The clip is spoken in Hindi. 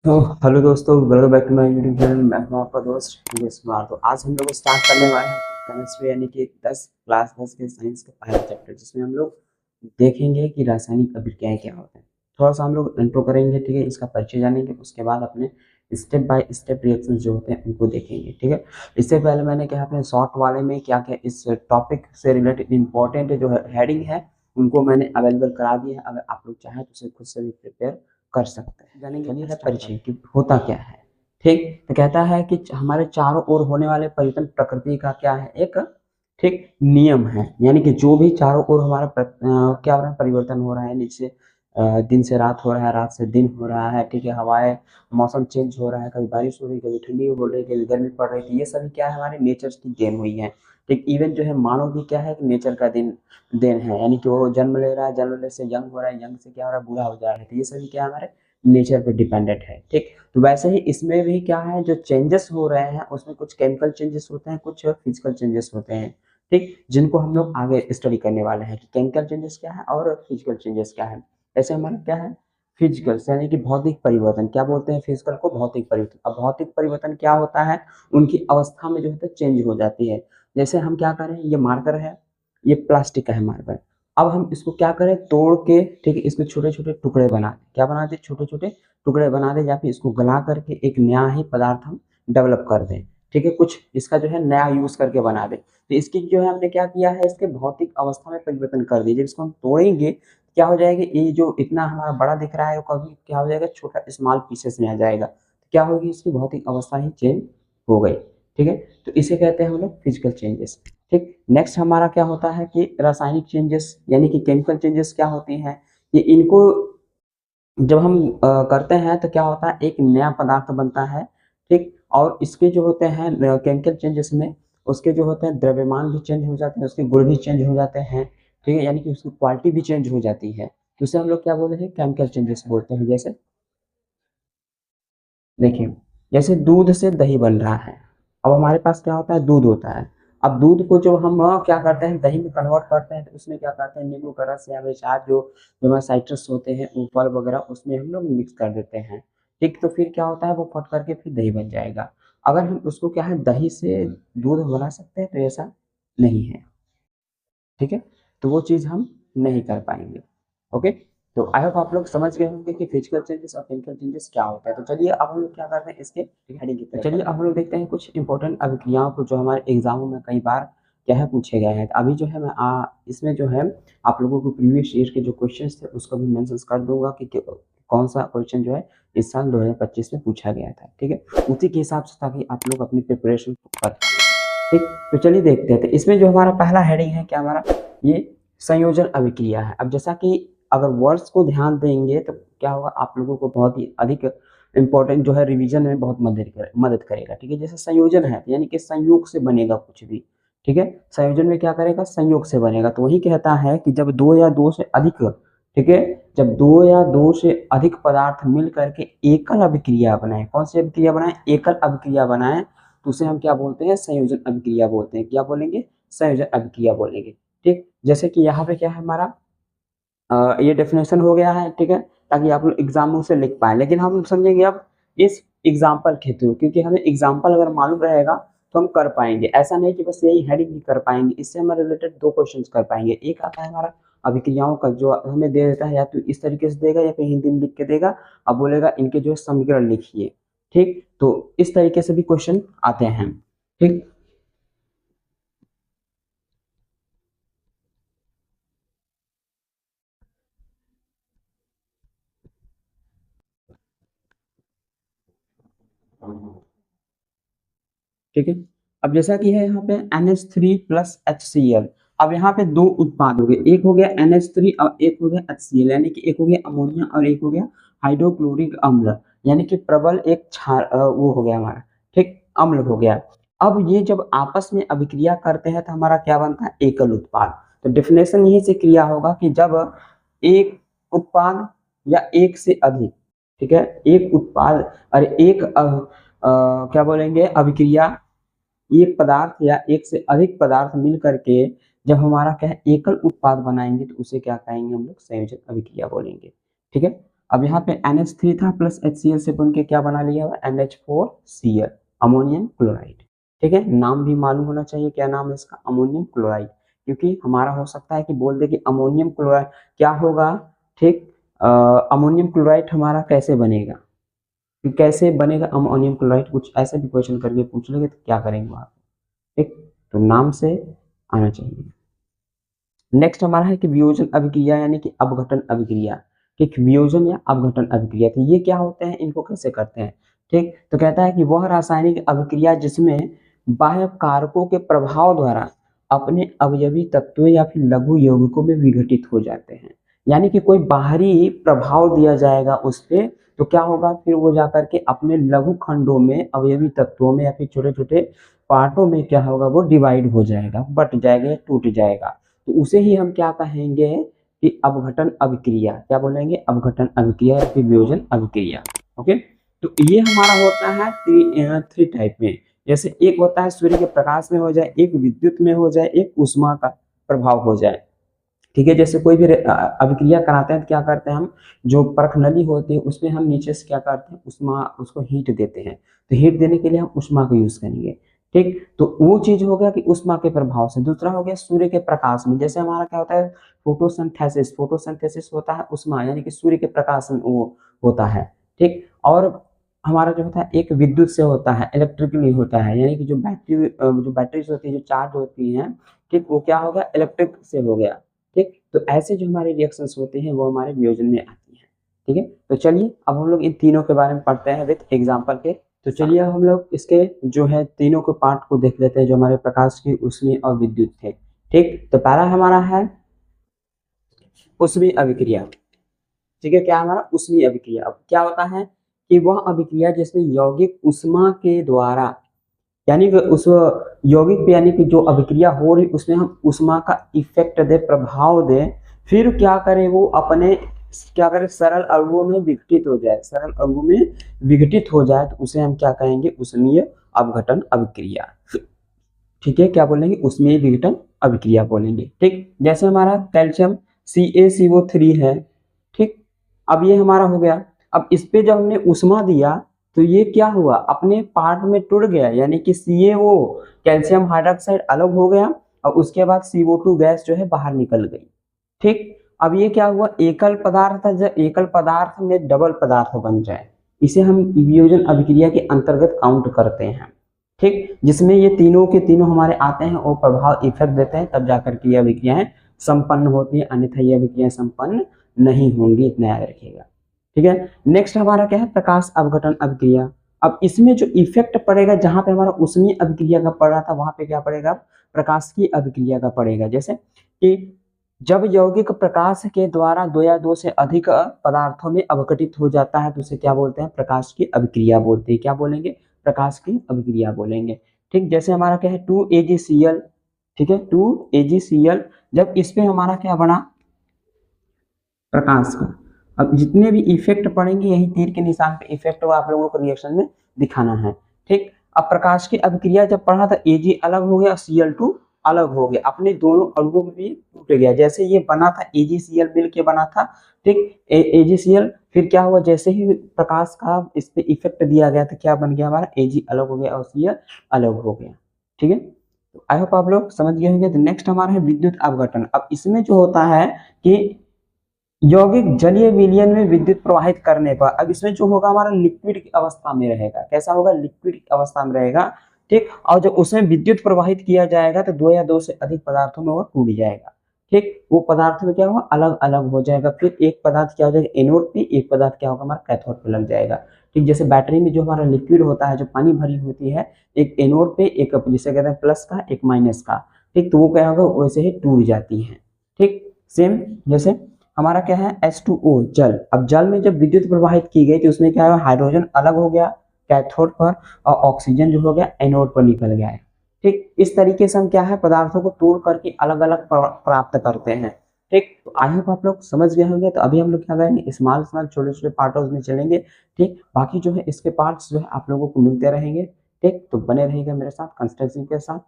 तो हेलो दोस्तों, welcome back to my YouTube channel. मैं हूं आपका दोस्त योगेश कुमार। तो आज हम लोग स्टार्ट करने वाले हैं केमिस्ट्री यानी कि 10 के साइंस का पहला चैप्टर, जिसमें हम लोग देखेंगे कि रासायनिक अभिक्रियाएं क्या होते हैं। थोड़ा सा हम लोग इंट्रो करेंगे, ठीक है, इसका परिचय जानेंगे, उसके बाद अपने स्टेप बाय स्टेप रिएक्शन जो होते हैं उनको देखेंगे, ठीक है। इससे पहले मैंने क्या अपने शॉर्ट वाले में क्या क्या इस टॉपिक से रिलेटेड इंपॉर्टेंट जो है हेडिंग है उनको मैंने अवेलेबल करा दिया है। अगर आप लोग चाहें तो उसे खुद से भी प्रिपेयर कर सकते हैं। जानेंगे चलिए है परिचय कि होता क्या है। ठीक, तो कहता है कि हमारे चारों ओर होने वाले परिवर्तन प्रकृति का क्या है, एक ठीक नियम है। यानी कि जो भी चारों ओर हमारा क्या हो रहा है, परिवर्तन हो रहा है। नीचे दिन से रात हो रहा है, रात से दिन हो रहा है, ठीक है। हवाएं, मौसम चेंज हो रहा है, कभी बारिश हो रही है, कभी ठंडी हो रही है, कभी गर्मी पड़ रही थी। ये सभी क्या है, हमारे नेचर की देन हुई है। ठीक, इवन जो है मानव भी क्या है कि नेचर का देन है। यानी कि वो जन्म ले रहा है, जन्म लेने से यंग हो रहा है, यंग से क्या हो रहा है, बूढ़ा हो जा रहा है। तो ये सभी क्या है, हमारे नेचर पे डिपेंडेंट है। ठीक, तो वैसे ही इसमें भी क्या है, जो चेंजेस हो रहे हैं उसमें कुछ केमिकल चेंजेस होते हैं, कुछ फिजिकल चेंजेस होते हैं। ठीक, जिनको हम लोग आगे स्टडी करने वाले हैं कि केमिकल चेंजेस क्या है और फिजिकल चेंजेस क्या है। ऐसे हमारा क्या है, फिजिकल यानी कि भौतिक परिवर्तन। क्या बोलते हैं फिजिकल को, भौतिक परिवर्तन। अब भौतिक परिवर्तन क्या होता है, उनकी अवस्था में जो होता है चेंज हो जाती है। जैसे हम क्या करें, ये मार्कर है, ये प्लास्टिक का है मार्कर। अब हम इसको क्या करें, तोड़ के, ठीक है, इसको छोटे छोटे टुकड़े बना दें। क्या बना दे, छोटे छोटे टुकड़े बना दें, या फिर इसको गला करके एक नया ही पदार्थ हम डेवलप कर दें। ठीक है, कुछ इसका जो है नया यूज करके बना दें। तो इसकी जो है हमने क्या किया है, इसके भौतिक अवस्था में परिवर्तन कर दिए। जब इसको हम तोड़ेंगे क्या हो जाएगा, ये जो इतना हमारा बड़ा दिख रहा है वो कभी क्या हो जाएगा, छोटा स्मॉल पीसेस में आ जाएगा। तो क्या होगी, इसकी भौतिक अवस्था ही चेंज हो गई। ठीक है, तो इसे कहते हैं हम लोग फिजिकल चेंजेस। ठीक, नेक्स्ट हमारा क्या होता है कि रासायनिक चेंजेस यानी कि केमिकल चेंजेस क्या होती हैं। ये इनको जब हम करते हैं तो क्या होता है, एक नया पदार्थ बनता है। ठीक, और इसके जो होते हैं केमिकल चेंजेस में, उसके जो होते हैं द्रव्यमान भी चेंज हो जाते हैं, उसके गुण भी चेंज हो जाते हैं। ठीक है, यानी कि उसकी क्वालिटी भी चेंज हो जाती है। तो उसे हम लोग क्या बोलते हैं, केमिकल चेंजेस बोलते हैं। जैसे देखिए, जैसे दूध से दही बन रहा है। अब हमारे पास क्या होता है, दूध होता है। अब दूध को जो हम क्या करते हैं, दही में कन्वर्ट करते हैं, तो उसमें क्या करते हैं, नींबू का रस या फिर शायद जो जो हमारे साइट्रस होते हैं वो फल वगैरह उसमें हम लोग मिक्स कर देते हैं। ठीक, तो फिर क्या होता है, वो फट करके फिर दही बन जाएगा। अगर हम उसको क्या है, दही से दूध बना सकते हैं, तो ऐसा नहीं है। ठीक है, तो वो चीज़ हम नहीं कर पाएंगे। ओके, तो आई होप आप लोग समझ गए होंगे कि फिजिकल चेंजेस और केमिकल चेंजेस क्या होता है। तो चलिए अब हम लोग क्या करते हैं, इसके हेडिंग की तरफ चलिए अब हम लोग देखते हैं कुछ इंपॉर्टेंट अभिक्रियाओं को जो हमारे एग्जामों में कई बार क्या है पूछे गए हैं। तो अभी जो है मैं इसमें जो है आप लोगों को प्रीवियस ईयर के जो क्वेश्चन थे उसको भी मेंशन कर दूंगा कि कौन सा क्वेश्चन जो है इस साल 2025 में पूछा गया था। ठीक है, उसी के हिसाब से ताकि आप लोग अपनी प्रिपरेशन कर पाएं। ठीक, तो चलिए देखते हैं। तो इसमें जो हमारा पहला हेडिंग है क्या हमारा, ये संयोजन अभिक्रिया है। अब जैसा कि अगर वर्ड्स को ध्यान देंगे तो क्या होगा, आप लोगों को बहुत ही अधिक इंपॉर्टेंट जो है रिवीजन में बहुत मदद करेगा। ठीक है, जैसे संयोजन है यानी कि संयोग से बनेगा कुछ भी। ठीक है, संयोजन में क्या करेगा, संयोग से बनेगा। तो वही कहता है कि जब दो या दो से अधिक, ठीक है, जब दो या दो से अधिक पदार्थ मिल करके एकल अभिक्रिया बनाए। कौन सी अभिक्रिया बनाए, एकल अभिक्रिया बनाए, तो उसे हम क्या बोलते हैं, संयोजन अभिक्रिया बोलते हैं। क्या बोलेंगे, संयोजन अभिक्रिया बोलेंगे। ठीक, जैसे कि यहाँ पे क्या है हमारा ये डेफिनेशन हो गया है। ठीक है, ताकि आप लोग एग्जामों से लिख पाए। लेकिन हम समझेंगे अब इस एग्जाम्पल के थ्रू, क्योंकि हमें एग्जाम्पल अगर मालूम रहेगा तो हम कर पाएंगे। ऐसा नहीं कि बस यही हेडिंग ही कर पाएंगे, इससे हमारे रिलेटेड दो क्वेश्चन कर पाएंगे। एक आता है हमारा अभिक्रियाओं का, जो हमें दे देता है या तो इस तरीके से देगा या फिर हिंदी में लिख के देगा। अब बोलेगा इनके जो है समीकरण लिखिए। ठीक, तो इस तरीके से भी क्वेश्चन आते हैं। ठीक, ठीक है, अब जैसा कि है यहाँ पे NH3 प्लस HCl। अब यहाँ पे दो उत्पाद हो गए, एक हो गया NH3 और एक हो गया HCl, यानी कि एक हो गया अमोनिया और एक हो गया हाइड्रोक्लोरिक अम्ल। यानी कि प्रबल एक क्षार वो हो गया हमारा, ठीक, अम्ल हो गया। अब ये जब आपस में अभिक्रिया करते हैं तो हमारा क्या बनता है, एकल उत्पाद। तो डेफिनेशन यही से क्रिया होगा कि जब एक उत्पाद या एक से अधिक, ठीक है, एक उत्पाद और एक क्या बोलेंगे अभिक्रिया, एक पदार्थ या एक से अधिक पदार्थ मिल करके जब हमारा क्या है एकल उत्पाद बनाएंगे तो उसे क्या कहेंगे हम लोग, संयोजन अभिक्रिया बोलेंगे। ठीक है, अब यहाँ पे NH3 था प्लस HCl से बन के क्या बना लिया हुआ NH4Cl, अमोनियम क्लोराइड। ठीक है, नाम भी मालूम होना चाहिए, क्या नाम है इसका, अमोनियम क्लोराइड। क्योंकि हमारा हो सकता है कि बोल दे कि अमोनियम क्लोराइड क्या होगा, ठीक, अमोनियम क्लोराइड हमारा कैसे बनेगा, कि कैसे बनेगा अमोनियम क्लोराइड, कुछ ऐसे भी क्वेश्चन करके पूछ लेंगे तो क्या करेंगे वहां, ठीक, तो नाम से आना चाहिए। नेक्स्ट हमारा है कि वियोजन अभिक्रिया यानी कि अपघटन अभिक्रिया। ठीक, वियोजन या अपघटन अभिक्रिया, तो ये क्या होते हैं, इनको कैसे करते हैं। ठीक, तो कहता है कि वह रासायनिक अभिक्रिया जिसमें बाह्य कारकों के प्रभाव द्वारा अपने अवयवी तत्वों या फिर लघु यौगिकों में विघटित हो जाते हैं। यानी कि कोई बाहरी प्रभाव दिया जाएगा उस पर, तो क्या होगा, फिर वो जाकर के अपने लघु खंडों में, अवयवी तत्वों में या फिर छोटे छोटे पार्टों में क्या होगा, वो डिवाइड हो जाएगा, बट जाएगा, टूट जाएगा। तो उसे ही हम क्या कहेंगे कि अपघटन अभिक्रिया, क्या बोलेंगे, अपघटन अभिक्रिया या फिर वियोजन अभिक्रिया। ओके, तो ये हमारा होता है थ्री टाइप में। जैसे एक होता है सूर्य के प्रकाश में हो जाए, एक विद्युत में हो जाए, एक उष्मा का प्रभाव हो जाए। ठीक है, जैसे कोई भी अभिक्रिया कराते हैं तो क्या करते हैं हम, जो परख नली होती है उसमें हम नीचे से क्या करते हैं, उष्मा, उसको हीट देते हैं। तो हीट देने के लिए हम उष्मा का यूज करेंगे। ठीक, तो वो चीज हो गया कि उष्मा के प्रभाव से। दूसरा हो गया सूर्य के प्रकाश में, जैसे हमारा क्या होता है फोटोसिंथेसिस, फोटोसिंथेसिस होता है उष्मा, यानी कि सूर्य के प्रकाश में वो होता है। ठीक, और हमारा जो होता है एक विद्युत से होता है, इलेक्ट्रिकली होता है, यानी कि जो बैटरीज होती है, जो चार्ज होती है, ठीक, वो क्या होगा, इलेक्ट्रिक से हो गया। ठीक, तो ऐसे जो हमारे रिएक्शंस होते हैं वो हमारे वियोजन में आती हैं। ठीक है, तो चलिए अब हम लोग इन तीनों के बारे में पढ़ते हैं विद एग्जांपल के। तो चलिए अब हम लोग इसके जो है तीनों के पार्ट को देख लेते हैं, जो हमारे प्रकाश की, ऊष्मीय और विद्युत थे। ठीक, तो पहला हमारा है ऊष्मीय अभिक्रिया। ठीक है, क्या हमारा ऊष्मीय अभिक्रिया। अब क्या होता है कि वह अभिक्रिया जिसमें यौगिक ऊष्मा के द्वारा, यानी कि उस यौगिक पे, यानी कि जो अभिक्रिया हो रही उसमें हम उष्मा का इफेक्ट दे, प्रभाव दे, फिर क्या करें, वो अपने क्या करें, सरल अणुओं में विघटित हो जाए, सरल अणुओं में विघटित हो जाए, तो उसे हम क्या कहेंगे, ऊष्मीय अपघटन अभिक्रिया। ठीक है, क्या बोलेंगे, ऊष्मीय विघटन अभिक्रिया बोलेंगे। ठीक, जैसे हमारा कैल्शियम CaCO3 है। ठीक, अब ये हमारा हो गया। अब इस पे जब हमने उष्मा दिया तो ये क्या हुआ, अपने पार्ट में टूट गया, यानी कि CaO, कैल्शियम हाइड्रोक्साइड अलग हो गया, और उसके बाद CO2 गैस जो है बाहर निकल गई। ठीक, अब ये क्या हुआ, एकल पदार्थ था, जब एकल पदार्थ में डबल पदार्थ बन जाए, इसे हम वियोजन अभिक्रिया के अंतर्गत काउंट करते हैं। ठीक, जिसमें ये तीनों के तीनों हमारे आते हैं और प्रभाव इफेक्ट देते हैं, तब जाकर के ये अभिक्रियाएं संपन्न होती है, अन्यथा ये अभिक्रियाएं संपन्न नहीं होंगी, इतना याद रखिएगा। ठीक है, नेक्स्ट हमारा क्या है, प्रकाश अपघटन अभिक्रिया। अब इसमें जो इफेक्ट पड़ेगा, जहां पे हमारा ऊष्मीय अभिक्रिया का पड़ रहा था, वहां पे क्या पड़ेगा, प्रकाश की अभिक्रिया का पड़ेगा। जैसे कि जब यौगिक प्रकाश के द्वारा दो या दो से अधिक पदार्थों में अपघटित हो जाता है, तो उसे क्या बोलते हैं, प्रकाश की अभिक्रिया बोलते हैं। क्या बोलेंगे, प्रकाश की अभिक्रिया बोलेंगे। ठीक, जैसे हमारा क्या है 2AgCl। ठीक है, 2AgCl, जब इस पे हमारा क्या बना, प्रकाश का। अब जितने भी इफेक्ट पड़ेंगे, यही तीर के निशान पे इफेक्ट हुआ, आप लोगों को रिएक्शन में दिखाना है। ठीक, अब प्रकाश की अभिक्रिया जब पढ़ा था, Ag अलग हो गया, Cl2 अलग हो गया, अपने दोनों अणुओं में भी टूट गया। जैसे ये बना था AgCl मिल के बना था। ठीक, AgCl, फिर क्या हुआ, जैसे ही प्रकाश का इस पे इफेक्ट दिया गया तो क्या बन गया, हमारा Ag अलग हो गया और Cl अलग हो गया। ठीक है, तो आई होप आप लोग समझ गए होंगे। तो नेक्स्ट हमारा है विद्युत अपघटन। अब इसमें जो होता है कि यौगिक जलीय विलयन में विद्युत प्रवाहित करने पर, अब इसमें जो होगा हमारा लिक्विड की अवस्था में रहेगा। कैसा होगा, लिक्विड की अवस्था में रहेगा। ठीक, और जब उसमें विद्युत प्रवाहित किया जाएगा तो दो या दो से अधिक पदार्थों में वो टूट जाएगा। ठीक, वो पदार्थ में क्या होगा, अलग अलग हो जाएगा। फिर एक पदार्थ क्या हो जाएगा, एनोड पे, एक पदार्थ क्या होगा, हमारा कैथोड पे लग जाएगा। ठीक, जैसे बैटरी में जो हमारा लिक्विड होता है, जो पानी भरी होती है, एक एनोड पे, एक जिसे कहते हैं प्लस का, एक माइनस का। ठीक, तो वो क्या होगा, वैसे ही टूट जाती है। ठीक, सेम जैसे हमारा क्या है H2O, जल। अब जल में जब विद्युत प्रवाहित की गई तो उसमें क्या है, हाइड्रोजन अलग हो गया कैथोड पर, और ऑक्सीजन जो हो गया एनोड पर निकल गया है। ठीक, इस तरीके से हम क्या है, पदार्थों को तोड़ करके अलग अलग प्राप्त करते हैं। ठीक, तो आई होप आप लोग समझ गए होंगे। तो अभी हम लोग क्या करेंगे, स्मॉल स्मॉल छोटे छोटे पार्टों में चलेंगे। ठीक, बाकी जो है इसके पार्ट्स जो है आप लोगों को मिलते रहेंगे। ठीक, तो बने रहेगा मेरे साथ कंस्ट्रक्शन के साथ।